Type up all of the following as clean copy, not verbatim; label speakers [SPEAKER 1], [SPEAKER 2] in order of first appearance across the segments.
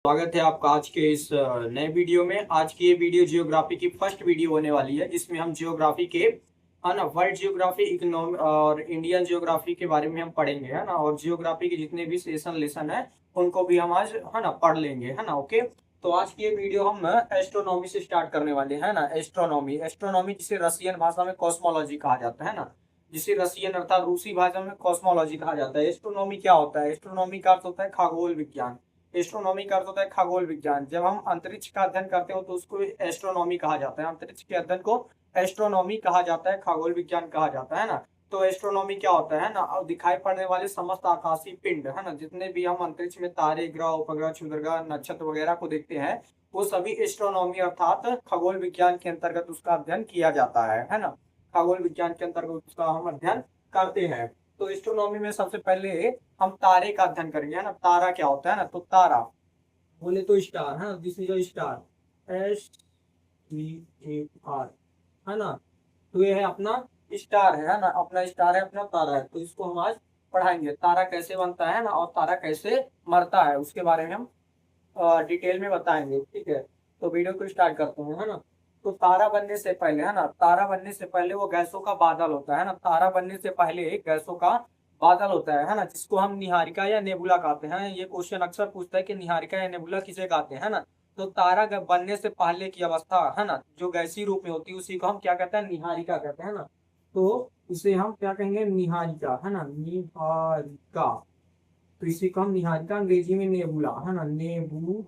[SPEAKER 1] स्वागत है आपका आज के इस नए वीडियो में। आज की ये वीडियो जियोग्राफी की फर्स्ट वीडियो होने वाली है, जिसमें हम जियोग्राफी के है ना वर्ल्ड जियोग्राफी, इकोनॉमी और इंडियन जियोग्राफी के बारे में हम पढ़ेंगे, है ना। और जियोग्राफी के जितने भी सेशन लेसन है उनको भी हम आज है ना पढ़ लेंगे, है ना। ओके, तो आज की ये वीडियो हम एस्ट्रोनॉमी से स्टार्ट करने वाले हैं ना। एस्ट्रोनॉमी एस्ट्रोनॉमी जिसे रसियन भाषा में कॉस्मोलॉजी कहा जाता है ना, जिसे रसियन अर्थात रूसी भाषा में कॉस्मोलॉजी कहा जाता है। एस्ट्रोनॉमी क्या होता है? एस्ट्रोनॉमी का अर्थ होता है खगोल विज्ञान। एस्ट्रोनॉमी का अर्थ होता है खगोल विज्ञान। जब हम अंतरिक्ष का अध्ययन करते हो तो उसको एस्ट्रोनॉमी कहा जाता है। अंतरिक्ष के अध्ययन को एस्ट्रोनॉमी कहा जाता है, खगोल विज्ञान कहा जाता है ना। तो एस्ट्रोनॉमी क्या होता है ना, और दिखाई पड़ने वाले समस्त आकाशीय पिंड, है ना, जितने भी हम अंतरिक्ष में तारे, ग्रह, उपग्रह, क्षुद्रग्रह, नक्षत्र वगैरह को देखते हैं, वो सभी एस्ट्रोनॉमी अर्थात खगोल विज्ञान के अंतर्गत उसका अध्ययन किया जाता है ना। खगोल विज्ञान के अंतर्गत उसका हम अध्ययन करते हैं। तो एस्ट्रोनॉमी में सबसे पहले हम तारे का अध्ययन करेंगे, है ना। तारा क्या होता है ना, तो तारा बोले तो स्टार, है, this is a star, STAR, है ना। तो ये है अपना स्टार है ना, अपना स्टार है, अपना तारा है। तो इसको हम आज पढ़ाएंगे, तारा कैसे बनता है ना, और तारा कैसे मरता है, उसके बारे में हम डिटेल में बताएंगे, ठीक है। तो वीडियो को स्टार्ट करते हैं, है ना। तो तारा बनने से पहले, है ना, तारा बनने से पहले वो गैसों का बादल होता है ना। तारा बनने से पहले एक गैसों का बादल होता है ना, जिसको हम निहारिका या नेबुला कहते हैं। ये क्वेश्चन अक्सर पूछता है कि निहारिका या नेबुला किसे कहते हैं, है ना। तो तारा बनने से पहले की अवस्था, है ना, जो गैसीय रूप में होती है, उसी को हम क्या कहते हैं, निहारिका कहते हैं ना। तो इसे हम क्या कहेंगे, निहारिका, है ना, निहारिका। तो इसी को हम निहारिका, अंग्रेजी में नेबुला, है ना, नेबुला,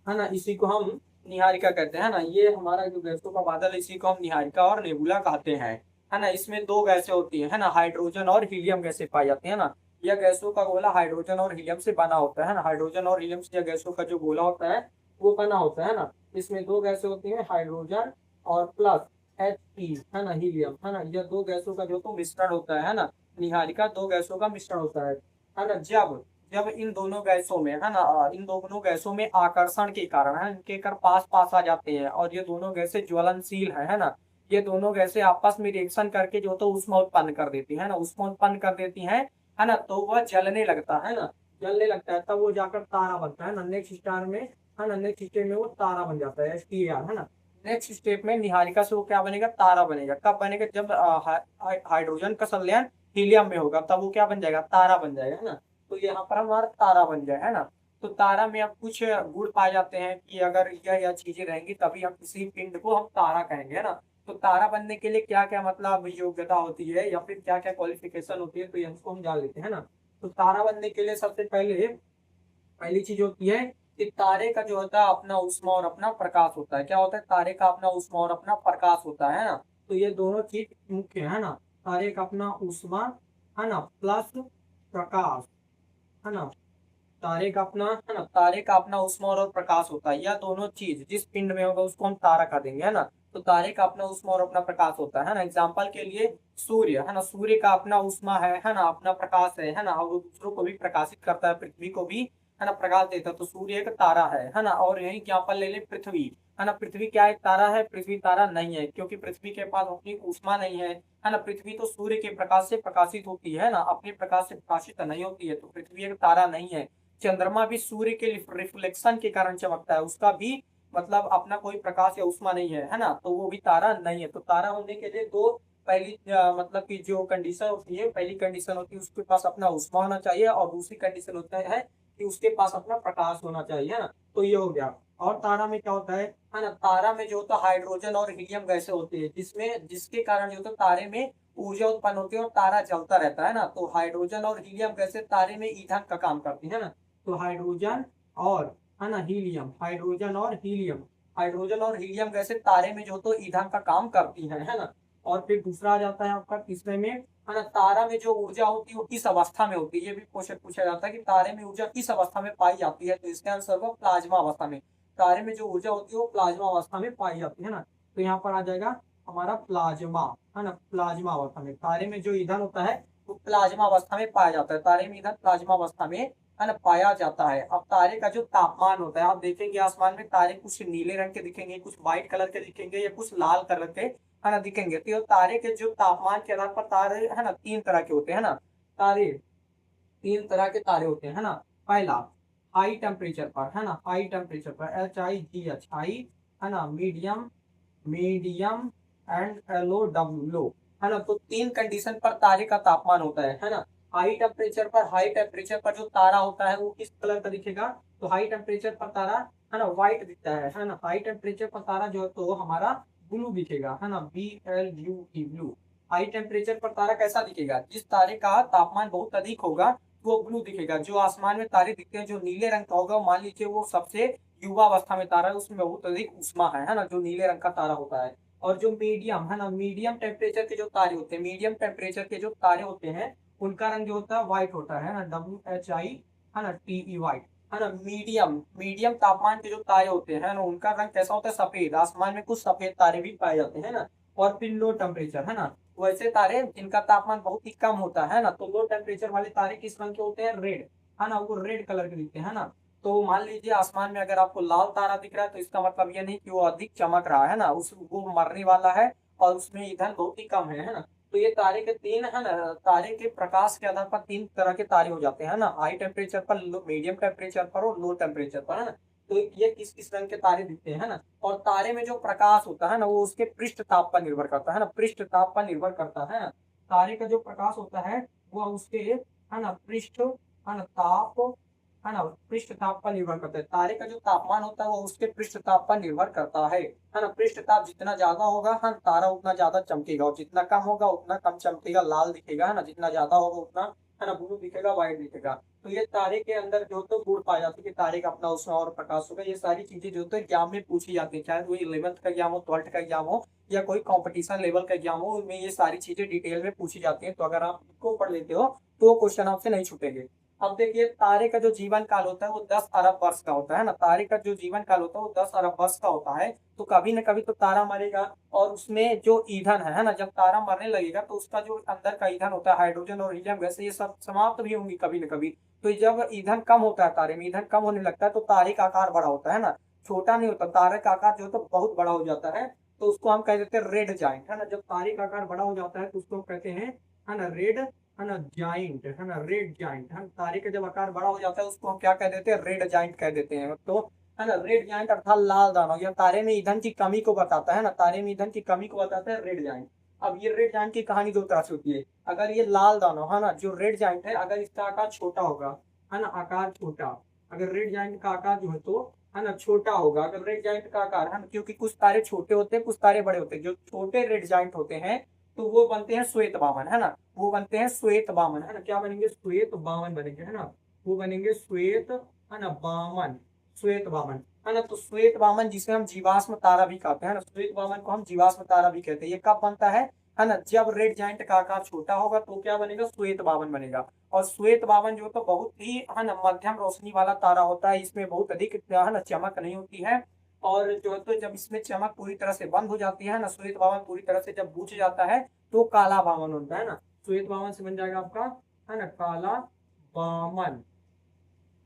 [SPEAKER 1] है ना, इसी को हम निहारिका कहते हैं ना। ये हमारा जो गैसों का बादल है, इसी को हम निहारिका और नेबुला कहते हैं, है ना। इसमें दो गैसें होती है ना, हाइड्रोजन और हीलियम गैसें पाई जाती है ना। यह गैसों का गोला हाइड्रोजन और हीलियम से बना होता है ना। हाइड्रोजन और हीलियम से यह गैसों का जो गोला होता है वो बना होता है ना। इसमें दो गैसें होती है, हाइड्रोजन और प्लस He, है ना, हीलियम, है ना। यह दो गैसों का जो तो मिश्रण होता है ना। निहारिका दो गैसों का मिश्रण होता है ना। जब जब इन दोनों गैसों में, है ना, इन दोनों गैसों में आकर्षण के कारण, है, इनके कर पास पास आ जाते हैं, और ये दोनों गैसें ज्वलनशील है ना। ये दोनों गैसें आपस में रिएक्शन करके जो तो ऊष्मा उत्पन्न कर देती है ना, ऊष्मा उत्पन्न कर देती है ना। तो वह जलने लगता है ना, जलने लगता है, तब वो जाकर तारा बनता है ना। नेक्स्ट स्टार में, है ना, नेक्स्ट स्टेप में वो तारा बन जाता है, STAR, है ना। नेक्स्ट स्टेप में निहारिका से वो क्या बनेगा, तारा बनेगा। कब बनेगा, जब हाइड्रोजन का संलयन हीलियम में होगा, तब वो क्या बन जाएगा, तारा बन जाएगा, है ना। तो यहाँ पर हमारा तारा बन जाए, है ना। तो तारा में अब कुछ गुण पाए जाते हैं कि अगर यह चीजें रहेंगी तभी हम किसी पिंड को हम तारा कहेंगे, है ना। तो तारा बनने के लिए क्या क्या मतलब योग्यता होती है, या फिर क्या क्या क्वालिफिकेशन होती है, तो इसको हम जान लेते हैं ना। तो तारा बनने के लिए सबसे पहले पहली चीज होती है कि तारे का जो होता है अपना ऊष्मा और अपना प्रकाश होता है। क्या होता है, तारे का अपना ऊष्मा और अपना प्रकाश होता है ना। तो ये दोनों चीज मुख्य है ना। तारे का अपना ऊष्मा, है ना, प्लस प्रकाश, है ना। तारे का अपना, है ना, तारे का अपना ऊष्मा और प्रकाश होता है। यह दोनों चीज जिस पिंड में होगा उसको हम तारा कह देंगे, है ना। तो तारे का अपना ऊष्मा और अपना प्रकाश होता है ना। एग्जाम्पल के लिए सूर्य, है ना, सूर्य का अपना ऊष्मा है ना, अपना प्रकाश है ना, और वो दूसरों को भी प्रकाशित करता है, पृथ्वी को भी, है ना, प्रकाश देता है। तो सूर्य एक तारा है ना। और यही एग्जाम्पल ले ले पृथ्वी, है ना। पृथ्वी क्या एक तारा है? पृथ्वी तारा नहीं है, क्योंकि पृथ्वी के पास अपनी ऊष्मा नहीं है ना। पृथ्वी तो सूर्य के प्रकाश से प्रकाशित होती है ना, अपने प्रकाश से प्रकाशित नहीं होती है, तो पृथ्वी एक तारा नहीं है। चंद्रमा भी सूर्य के रिफ्लेक्शन के कारण चमकता है, उसका भी मतलब अपना कोई प्रकाश या ऊष्मा नहीं है ना, तो वो भी तारा नहीं है। तो तारा होने के लिए दो, पहली मतलब कि जो कंडीशन होती है, पहली कंडीशन होती है उसके पास अपना ऊष्मा होना चाहिए, और दूसरी कंडीशन होता है कि उसके पास अपना प्रकाश होना चाहिए, है ना। तो ये हो गया। और तारा में क्या होता है ना, तारा में जो होता है हाइड्रोजन और हीलियम गैसें होती है, जिसमें जिसके कारण जो होता है तारे में ऊर्जा उत्पन्न होती है और तारा जलता रहता है ना। तो हाइड्रोजन और हीलियम गैसें तारे में ईंधन का काम करती है ना। तो हाइड्रोजन और, है ना, हीलियम, हाइड्रोजन और हीलियम, हाइड्रोजन और हीलियम गैसें तारे में जो तो ईंधन का काम करती है ना। और फिर दूसरा आ जाता है आपका तीसरे में, है ना, तारा में जो ऊर्जा होती है वो किस अवस्था में होती है। ये भी क्वेश्चन पूछा जाता है कि तारे में ऊर्जा किस अवस्था में पाई जाती है, तो इसका आंसर होगा प्लाज्मा अवस्था में। तारे में जो ऊर्जा होती है वो प्लाज्मा अवस्था में पाई जाती है ना। तो यहाँ पर आ जाएगा हमारा प्लाज्मा, है ना, प्लाज्मा अवस्था में। तारे में जो ईंधन होता है वो प्लाज्मा अवस्था में पाया जाता है। तारे में ईंधन प्लाज्मा अवस्था में, है ना, पाया जाता है। अब तारे का जो तापमान होता है, आप देखेंगे आसमान में तारे कुछ नीले रंग के दिखेंगे, कुछ व्हाइट कलर के दिखेंगे, या कुछ लाल कलर के, है ना, दिखेंगे। तो ये तारे के जो तापमान के आधार पर तारे, है ना, तीन तरह के होते हैं ना। तारे तीन तरह के तारे होते हैं, है ना। पहला हाई टेम्परेचर पर, है ना, हाई टेम्परेचर पर, HIGH, हाई, है ना, मीडियम, मीडियम एंड लो, है ना। तो तीन कंडीशन पर तारे का तापमान होता है ना। हाई टेम्परेचर पर, हाई टेम्परेचर पर जो तारा होता है वो किस कलर का दिखेगा, तो हाई टेम्परेचर पर तारा, है ना, व्हाइट दिखता है ना। हाई टेम्परेचर पर तारा जो है तो हमारा ब्लू दिखेगा, है ना, BLUE, ब्लू। हाई टेम्परेचर पर तारा कैसा दिखेगा, जिस तारे का तापमान बहुत अधिक होगा वो ब्लू दिखेगा। जो आसमान में तारे दिखते हैं जो नीले रंग का होगा, मान लीजिए वो सबसे युवा अवस्था में तारा है, उसमें बहुत अधिक ऊष्मा है ना, जो नीले रंग का तारा होता है। और जो मीडियम, है ना, मीडियम टेम्परेचर के जो तारे होते हैं, मीडियम टेम्परेचर के जो तारे होते हैं उनका रंग जो होता है व्हाइट होता है ना, WHI, है ना, TE, व्हाइट, है ना। मीडियम, मीडियम तापमान के जो तारे होते हैं ना उनका रंग कैसा होता है, सफेद। आसमान में कुछ सफेद तारे भी पाए जाते हैं ना। और फिर लो टेम्परेचर, है ना, वैसे तारे जिनका तापमान बहुत ही कम होता है ना, तो लो टेम्परेचर वाले तारे किस रंग के होते हैं, रेड, है ना, वो रेड कलर के दिखते हैं ना। तो मान लीजिए आसमान में अगर आपको लाल तारा दिख रहा है तो इसका मतलब ये नहीं कि वो अधिक चमक रहा है ना, उस वो मरने वाला है और उसमें ईंधन बहुत ही कम है ना। तो ये तारे के तीन, है ना, तारे के प्रकाश के आधार पर तीन तरह के तारे हो जाते हैं ना, हाई टेम्परेचर पर, मीडियम टेम्परेचर पर और लो टेम्परेचर पर, है ना। तो ये किस किस रंग के तारे दिखते हैं ना। और तारे में जो प्रकाश होता है ना वो उसके पृष्ठ ताप पर निर्भर करता है ना, पृष्ठ ताप पर निर्भर करता है ना। तारे का जो प्रकाश होता है वो उसके, है ना, पृष्ठ, है ना, ताप, है ना, पृष्ठ ताप पर निर्भर करता है। तारे का जो तापमान होता है वो उसके पृष्ठ ताप पर निर्भर करता है ना। पृष्ठ ताप जितना ज्यादा होगा, हाँ, तारा उतना ज्यादा चमकेगा, और जितना कम होगा उतना कम चमकेगा, लाल दिखेगा, है ना। जितना ज्यादा होगा उतना, है ना, ब्लू दिखेगा, व्हाइट दिखेगा। तो ये तारे के अंदर जो तो गुण पाया जाता है कि तारे का अपना उसमें और प्रकाश होगा। ये सारी चीजें जो तो एग्जाम में पूछी जाती है, चाहे वो 11th का एग्जाम हो, 12th का एग्जाम हो, या कोई कंपटीशन लेवल का एग्जाम हो, उनमें ये सारी चीजें डिटेल में पूछी जाती है। तो अगर आप इनको पढ़ लेते हो तो क्वेश्चन आपसे नहीं छूटेंगे। अब देखिए तारे का जो जीवन काल होता है वो 10 अरब वर्ष का होता है ना। तारे का जो जीवन काल होता है वो 10 अरब वर्ष का होता है। तो कभी न कभी तो तारा मरेगा, और उसमें जो ईंधन है ना, जब तारा मरने लगेगा तो उसका जो अंदर का ईंधन होता है, हाइड्रोजन और हीलियम गैस, ये सब समाप्त भी होंगी कभी न कभी। तो जब ईंधन कम होता है, तारे में ईंधन कम होने लगता है तो तारे का आकार बड़ा होता है ना, छोटा नहीं होता। तारे का आकार जो है तो बहुत बड़ा हो जाता है। तो उसको हम कह देते हैं रेड जाइंट, है ना। जब तारे का आकार बड़ा हो जाता है तो उसको कहते हैं, है ना, रेड, है ना, जाइंट, है ना, रेड जाइंट। हम तारे का जब आकार बड़ा हो जाता है उसको हम क्या कह देते हैं, रेड जाइंट कह देते हैं। तो, है ना, रेड जाइंट अर्थात लाल दानव, या तारे में ईंधन की कमी को बताता है ना, तारे में ईंधन की कमी को बताता है रेड जाइंट। अब ये रेड जाइंट की कहानी दो तरह से होती है। अगर ये लाल दानव, है ना, जो रेड जाइंट है, अगर इसका आकार छोटा होगा, है ना, आकार छोटा, अगर रेड जाइंट का आकार जो है तो, है ना, छोटा होगा, अगर रेड जाइंट का आकार, है ना, क्योंकि कुछ तारे छोटे होते हैं कुछ तारे बड़े होते हैं। जो छोटे रेड जाइंट होते हैं तो वो बनते हैं श्वेत वामन, है ना, वो बनते हैं श्वेत वामन, है ना। क्या बनेंगे, श्वेत वामन बनेंगे, है ना, वो बनेंगे श्वेत, है ना, वामन, श्वेत वामन, है ना। तो श्वेत वामन जिसे हम जीवाश्म तारा भी कहते हैं ना, श्वेत वामन को हम जीवाश्म तारा भी कहते हैं। ये कब बनता है ना, जब रेड जाइंट का आकार छोटा होगा तो क्या बनेगा, श्वेत वामन बनेगा। और श्वेत वामन जो तो बहुत ही, है ना, मध्यम रोशनी वाला तारा होता है। इसमें बहुत अधिक, है ना, चमक नहीं होती है। और जो है तो जब इसमें चमक पूरी तरह से बंद हो जाती है ना, श्वेत वामन पूरी तरह से जब बुझ जाता है तो काला वामन होता है ना। श्वेत वामन से बन जाएगा आपका, है ना, काला वामन,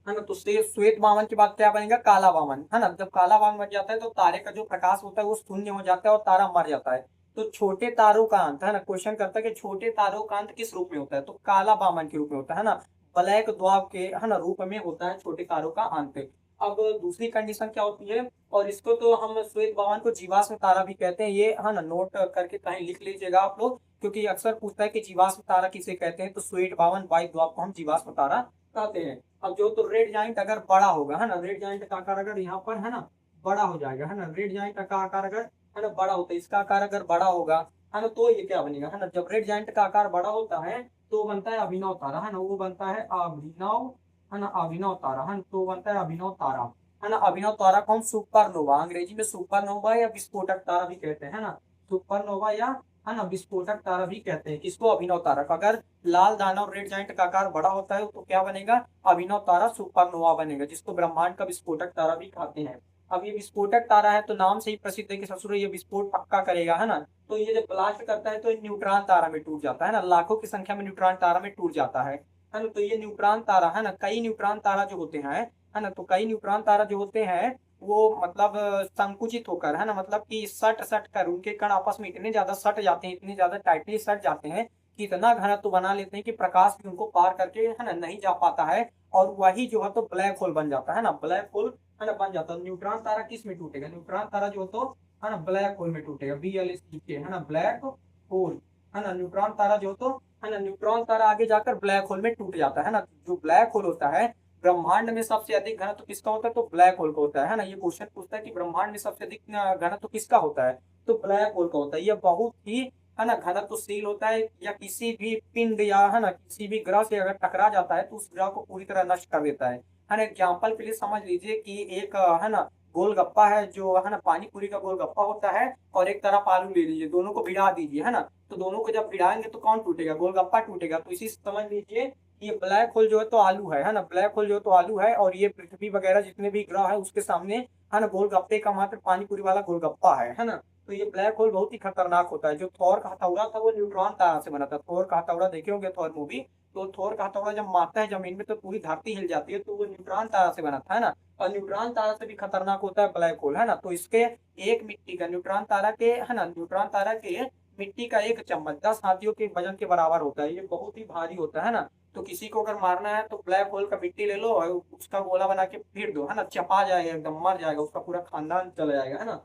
[SPEAKER 1] है ना। तो श्वेत वामन के बाद क्या बनेगा, काला वामन, है ना। जब काला वामन बन जाता है तो तारे का जो प्रकाश होता है वो शून्य हो जाता है और तारा मर जाता है। तो छोटे तारों का अंत, है ना, क्वेश्चन करता है कि छोटे तारों का अंत किस रूप में होता है, तो काला वामन के रूप में होता है ना, ब्लैक द्वार के, है ना, रूप में होता है छोटे तारों का अंत। अब दूसरी कंडीशन क्या होती है, और इसको तो हम श्वेत वामन को जीवाश्म तारा भी कहते हैं, ये, है ना, नोट करके कहीं लिख लीजिएगा आप लोग, क्योंकि अक्सर पूछता है कि जीवाश्म तारा किसे कहते हैं, तो श्वेत वामन वाइट द्वार को हम जीवाश्म तारा कहते हैं। अब जो तो रेड जाइंट अगर बड़ा होगा, है ना, रेड जाइंट का आकार अगर यहाँ पर, है ना, बड़ा हो जाएगा, है ना, रेड जाइंट का आकार अगर, है ना, बड़ा होता है, इसका आकार अगर बड़ा होगा, है ना, तो ये क्या बनेगा, है ना, जब रेड जाइंट का आकार बड़ा होता है तो बनता है अभिनव तारा, है ना, वो बनता है अभिनव, है ना, अभिनव तारा, है ना, तो बनता है अभिनव तारा, है ना। अभिनव तारा को हम सुपरनोवा, अंग्रेजी में सुपरनोवा या विस्फोटक तारा भी कहते हैं, है ना, सुपरनोवा या, है ना, विस्फोटक तारा भी कहते हैं किसको, अभिनव तारा का। अगर लाल दानव रेड जाइंट का आकार बड़ा होता है तो क्या बनेगा, अभिनव तारा, सुपरनोवा बनेगा, जिसको ब्रह्मांड का विस्फोटक तारा भी कहते हैं। अब ये विस्फोटक तारा है तो नाम से ही प्रसिद्ध है कि ससुर ये विस्फोट पक्का करेगा, है ना। तो ये जब ब्लास्ट करता है तो ये न्यूट्रॉन तारा में टूट जाता है ना, लाखों की संख्या में न्यूट्रॉन तारा में टूट जाता है ना। तो ये न्यूट्रॉन तारा, है ना, कई न्यूट्रॉन तारा जो होते हैं, है ना, तो कई न्यूट्रॉन तारा जो होते हैं वो मतलब संकुचित होकर, है ना, मतलब कि सट सट कर उनके कण आपस में इतने ज्यादा सट जाते हैं, इतने ज्यादा टाइटली सट जाते हैं कितना घनत्व बना लेते हैं कि प्रकाश भी उनको पार करके है ना नहीं जा पाता है, और वही जो है तो ब्लैक होल बन जाता है ना, ब्लैक होल है ना बन जाता है। न्यूट्रॉन तारा किस में टूटेगा, न्यूट्रॉन तारा जो तो है ना ब्लैक होल में टूटेगा, BLSK है ना ब्लैक होल है ना। न्यूट्रॉन तारा जो तो है ना, न्यूट्रॉन तारा आगे जाकर ब्लैक होल में टूट जाता है ना। जो ब्लैक होल होता है, ब्रह्मांड में सबसे अधिक घनत्व किसका होता है, तो ब्लैक होल का होता है ना। ये क्वेश्चन पूछता है कि ब्रह्मांड में सबसे अधिक घनत्व किसका होता है, तो ब्लैक होल का होता है। ये बहुत ही है ना घनत्वशील होता है, या किसी भी पिंड या है ना किसी भी ग्रह से अगर टकरा जाता है तो उस ग्रह को पूरी तरह नष्ट कर देता है ना। एग्जाम्पल के लिए समझ लीजिए कि एक है ना गोलगप्पा है, जो है ना पानी पूरी का गोलगप्पा होता है, और एक तरफ आलू ले लीजिए, दोनों को भिड़ा दीजिए है ना, तो दोनों को जब भिड़ाएंगे तो कौन टूटेगा, गोलगप्पा टूटेगा। तो इसी से समझ लीजिए ये ब्लैक होल जो है तो आलू है ना, ब्लैक होल जो है तो आलू है, और ये पृथ्वी वगैरह जितने भी ग्रह है उसके सामने है ना गोलगप्पे का मात्र पानी पूरी वाला गोलगप्पा है ना। तो ये ब्लैक होल बहुत ही खतरनाक होता है। जो थॉर का हथौड़ा था वो न्यूट्रॉन तारा से बना था। थॉर का हथौड़ा देखे होंगे थॉर मूवी, तो थॉर का हथौड़ा जब मारता है जमीन में तो पूरी धरती हिल जाती है, तो वो न्यूट्रॉन तारा से बना था है ना। और न्यूट्रॉन तारा से भी खतरनाक होता है ब्लैक होल है ना। तो इसके एक मिट्टी का न्यूट्रॉन तारा के है ना, न्यूट्रॉन तारा के मिट्टी का एक चम्मच 10 हाथियों के वजन के बराबर होता है। ये बहुत ही भारी होता है ना। तो किसी को अगर मारना है तो ब्लैक होल का मिट्टी ले लो और उसका गोला बना के फेर दो है ना, चपा जाएगा, एकदम मर जाएगा, उसका पूरा खानदान चला जाएगा है ना।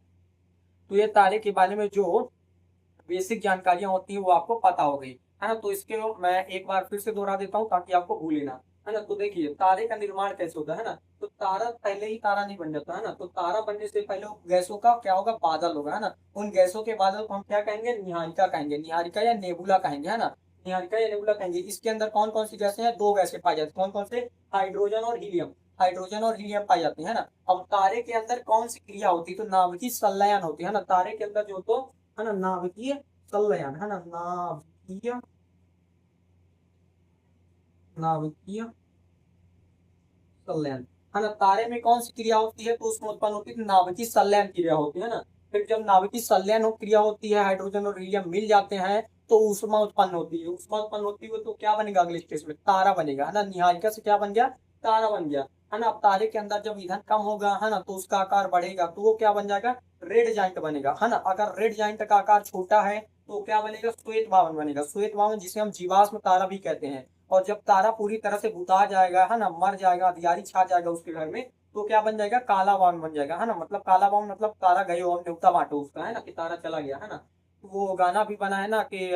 [SPEAKER 1] तो ये तारे के बारे में जो बेसिक जानकारियां होती हैं वो आपको पता हो गई है ना। तो इसके मैं एक बार फिर से दोहरा देता हूँ ताकि आपको भूले ना, है ना। तो देखिए तारे का निर्माण कैसे होता है ना, तो तारा पहले ही तारा नहीं बन जाता है ना। तो तारा बनने से पहले गैसों का क्या होगा, बादल होगा है ना। उन गैसों के बादल को हम क्या कहेंगे, निहारिका कहेंगे, निहारिका या नेबुला कहेंगे है ना, निहारिका या नेबुला कहेंगे। इसके अंदर कौन कौन सी गैसें हैं, दो गैसें पाई जाती हैं, कौन कौन से, हाइड्रोजन और हीलियम, हाइड्रोजन और हीलियम पाई जाती है ना। अब तारे के अंदर कौन सी क्रिया होती है, तो नाभिकीय संलयन होती है ना। तारे के अंदर जो तो है ना नाभिकीय संलयन है ना, नाभिकीय, नाभिकीय संलयन है ना। तारे में कौन सी क्रिया होती है, तो उसमें उत्पन्न होती है नाभिकीय संलयन क्रिया होती है ना। फिर जब नाभिकीय संलयन हो क्रिया होती है, हाइड्रोजन और हीलियम मिल जाते हैं तो ऊष्मा उत्पन्न होती है। ऊष्मा उत्पन्न होती है तो क्या बनेगा अगले स्टेज में, तारा बनेगा है ना। निहारिका से क्या बन गया, तारा बन गया है ना। अब तारे के अंदर जब ईंधन कम होगा है ना तो उसका आकार बढ़ेगा, तो वो क्या बन जाएगा, रेड जाइंट बनेगा है ना। अगर रेड जाइंट का आकार छोटा है तो क्या बनेगा, श्वेत बावन बनेगा, श्वेत बावन जिसे हम जीवाश्म तारा भी कहते हैं। और जब तारा पूरी तरह से बुता जाएगा है ना, मर जाएगा, अंधियारी छा जाएगा उसके घर में, तो क्या बन जाएगा, काला बावन बन जाएगा है ना। मतलब काला बावन मतलब तारा गए और न्योता बांटो उसका है ना, कि तारा चला गया है ना। तो वो गाना भी बना है ना कि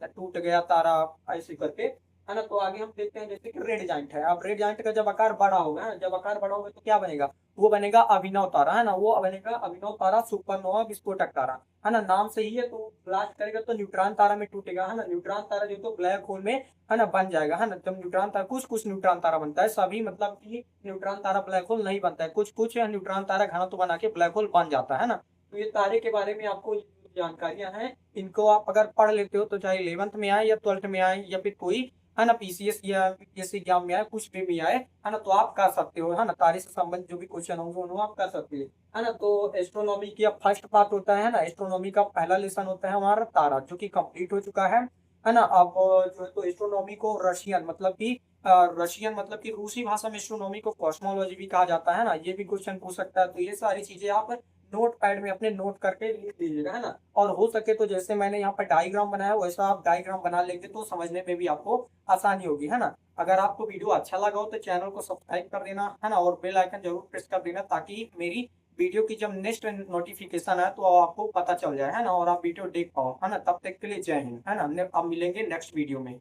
[SPEAKER 1] टूट गया तारा, ऐसे करके है ना। तो आगे हम देखते हैं जैसे कि रेड जाइंट है। अब रेड जाइंट का जब आकार बड़ा होगा है ना, जब आकार बड़ा होगा तो क्या बनेगा, वो बनेगा अभिनव तारा है ना, वो बनेगा अभिनव तारा, सुपरनोवा, विस्फोटक तारा है ना। नाम से ही है, तो ब्लास्ट करेगा तो न्यूट्रॉन तारा में टूटेगा है ना। न्यूट्रॉन तारा जो तो ब्लैक होल में है ना बन जाएगा है ना। जब न्यूट्रॉन तारा, कुछ कुछ न्यूट्रॉन तारा बनता है, सभी मतलब कि न्यूट्रॉन तारा ब्लैक होल नहीं बनता है, कुछ कुछ न्यूट्रॉन तारा घनत्व बना के ब्लैक होल बन जाता है ना। तो ये तारे के बारे में आपको जानकारियां हैं, इनको आप अगर पढ़ लेते हो तो चाहे 11th में आए या 12th में आए या फिर कोई है ना PCS या यूपीएससी एग्जाम में आए, कुछ भी आए है ना, तो आप कर सकते हो है ना। तारे से संबंधित जो भी क्वेश्चन होंगे उन्हें आप कर सकते हो है ना। तो एस्ट्रोनॉमी की अब फर्स्ट पार्ट होता है ना, एस्ट्रोनॉमी का पहला लेसन होता है हमारा तारा, जो कि कंप्लीट हो चुका है ना। अब जो है तो एस्ट्रोनॉमी को रशियन मतलब कि रशियन मतलब कि रूसी भाषा में एस्ट्रोनॉमी को कॉस्मोलॉजी भी कहा जाता है ना। ये भी क्वेश्चन पूछ सकता है, तो ये सारी चीजें आप नोट पैड में अपने नोट करके लिख लीजिएगा है ना। और हो सके तो जैसे मैंने यहाँ पर डायग्राम बनाया वैसा आप डायग्राम बना लेंगे तो समझने में भी आपको आसानी होगी है ना। अगर आपको वीडियो अच्छा लगा हो तो चैनल को सब्सक्राइब कर देना है ना, और बेल आइकन जरूर प्रेस कर देना, ताकि मेरी वीडियो की जब नेक्स्ट नोटिफिकेशन है तो आपको पता चल जाए है ना, और आप वीडियो देख पाओ है ना। तब तक के लिए जय हिंद है ना, अब मिलेंगे नेक्स्ट वीडियो में।